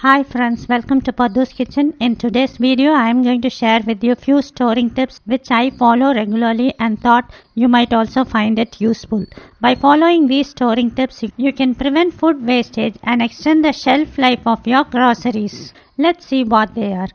Hi friends, welcome to Padhuskitchen. In today's video, I am going to share with you a few storing tips which I follow regularly and thought you might also find it useful. By following these storing tips, you can prevent food wastage and extend the shelf life of your groceries. Let's see what they are.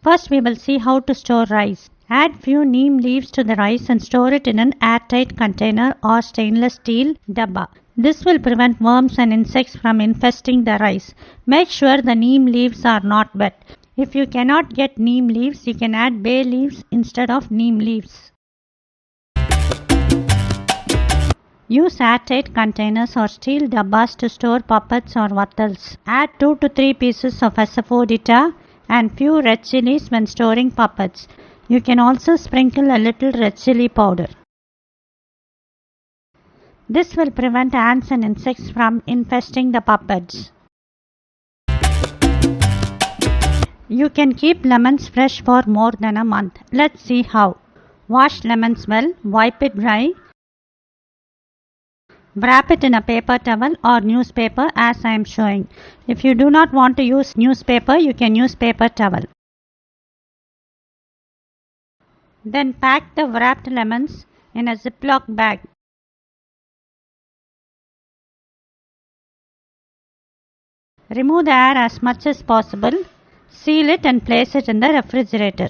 First, we will see how to store rice. Add few neem leaves to the rice and store it in an airtight container or stainless steel dabba. This will prevent worms and insects from infesting the rice. Make sure the neem leaves are not wet. If you cannot get neem leaves, you can add bay leaves instead of neem leaves. Use airtight containers or steel dabbas to store puppets or vattals. Add 2 to 3 pieces of asafoetida and few red chillies when storing puppets. You can also sprinkle a little red chilli powder. This will prevent ants and insects from infesting the puppets. You can keep lemons fresh for more than a month. Let's see how. Wash lemons well, wipe it dry. Wrap it in a paper towel or newspaper as I am showing. If you do not want to use newspaper, you can use paper towel. Then pack the wrapped lemons in a ziplock bag. Remove the air as much as possible. Seal it and place it in the refrigerator.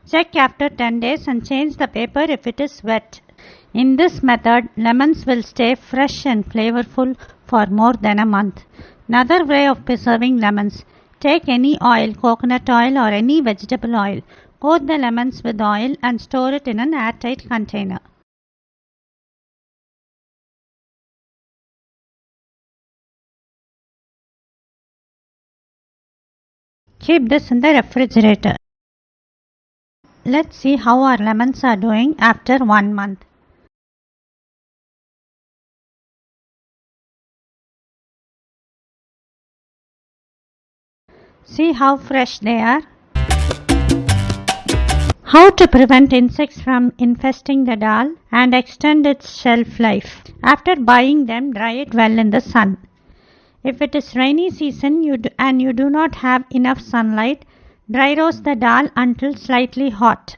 Check after 10 days and change the paper if it is wet. In this method, lemons will stay fresh and flavorful for more than a month. Another way of preserving lemons. Take any oil, coconut oil or any vegetable oil. Coat the lemons with oil and store it in an airtight container. Keep this in the refrigerator. Let's see how our lemons are doing after 1 month. See how fresh they are. How to prevent insects from infesting the dal and extend its shelf life. After buying them, dry it well in the sun. If it is rainy season and you do not have enough sunlight, dry roast the dal until slightly hot.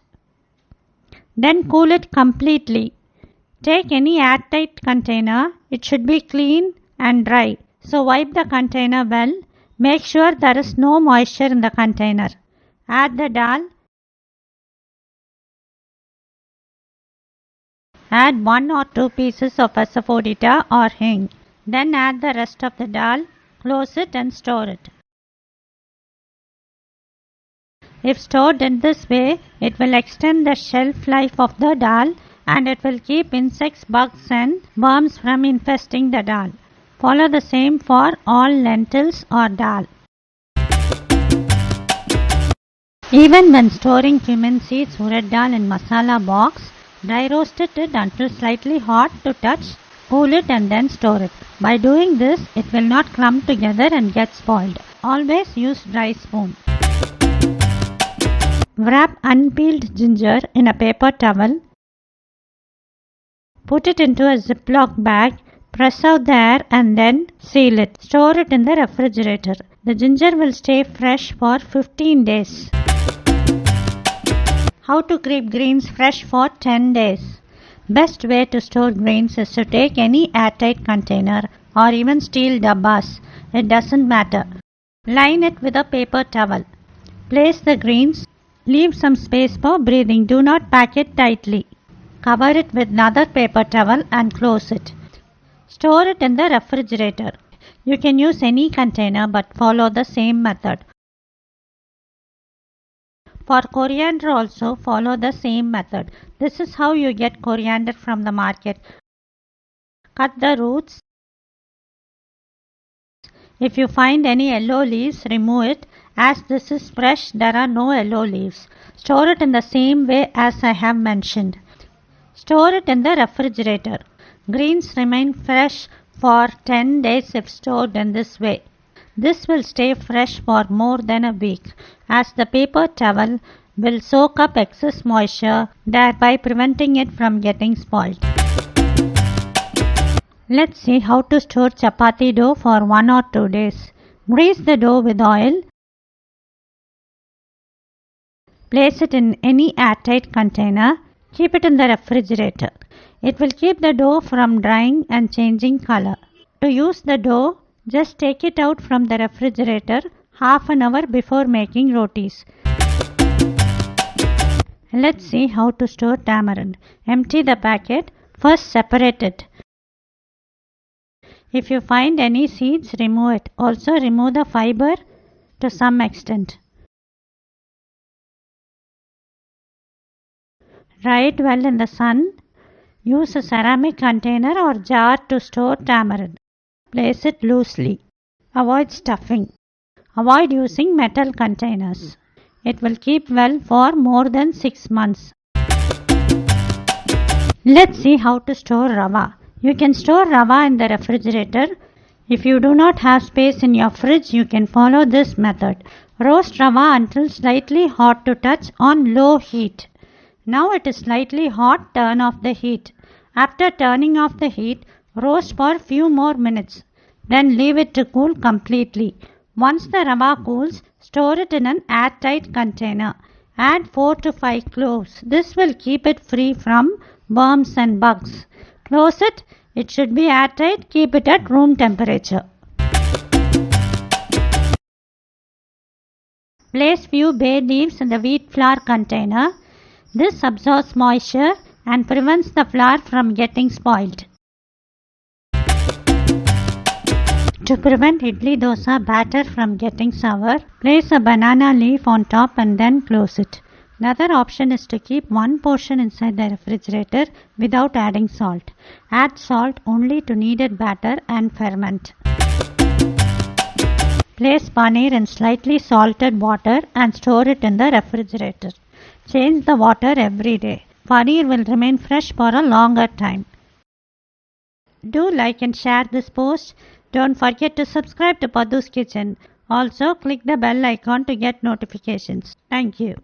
Then cool it completely. Take any airtight container. It should be clean and dry. So wipe the container well. Make sure there is no moisture in the container. Add the dal. Add 1 or 2 pieces of asafoetida or hing. Then add the rest of the dal, close it and store it. If stored in this way, it will extend the shelf life of the dal and it will keep insects, bugs and worms from infesting the dal. Follow the same for all lentils or dal. Even when storing cumin seeds, urad dal in masala box, dry roast it until slightly hot to touch. Cool it and then store it. By doing this, it will not clump together and get spoiled. Always use dry spoon. Wrap unpeeled ginger in a paper towel. Put it into a ziplock bag. Press out the air and then seal it. Store it in the refrigerator. The ginger will stay fresh for 15 days. How to keep greens fresh for 10 days. Best way to store greens is to take any airtight container or even steel dabbas. It doesn't matter. Line it with a paper towel. Place the greens. Leave some space for breathing. Do not pack it tightly. Cover it with another paper towel and close it. Store it in the refrigerator. You can use any container but follow the same method. For coriander also follow the same method. This is how you get coriander from the market. Cut the roots. If you find any yellow leaves, remove it. As this is fresh, there are no yellow leaves. Store it in the same way as I have mentioned. Store it in the refrigerator. Greens remain fresh for 10 days if stored in this way. This will stay fresh for more than a week as the paper towel will soak up excess moisture, thereby preventing it from getting spoiled. Let's see how to store chapati dough for 1 or 2 days. Grease the dough with oil. Place it in any airtight container. Keep it in the refrigerator. It will keep the dough from drying and changing color. To use the dough, just take it out from the refrigerator half an hour before making rotis. Let's see how to store tamarind. Empty the packet. First separate it. If you find any seeds, remove it. Also remove the fiber to some extent. Dry it well in the sun. Use a ceramic container or jar to store tamarind. Place it loosely. Avoid stuffing. Avoid using metal containers. It will keep well for more than 6 months. Let's see how to store rava. You can store rava in the refrigerator. If you do not have space in your fridge, you can follow this method. Roast rava until slightly hot to touch on low heat. Now it is slightly hot, turn off the heat. After turning off the heat, roast for few more minutes. Then leave it to cool completely. Once the rava cools, store it in an airtight container. Add 4 to 5 cloves. This will keep it free from worms and bugs. Close it. It should be airtight. Keep it at room temperature. Place few bay leaves in the wheat flour container. This absorbs moisture and prevents the flour from getting spoiled. To prevent idli dosa batter from getting sour, place a banana leaf on top and then close it. Another option is to keep one portion inside the refrigerator without adding salt. Add salt only to kneaded batter and ferment. Place paneer in slightly salted water and store it in the refrigerator. Change the water every day. Paneer will remain fresh for a longer time. Do like and share this post. Don't forget to subscribe to Padhuskitchen. Also click the bell icon to get notifications. Thank you.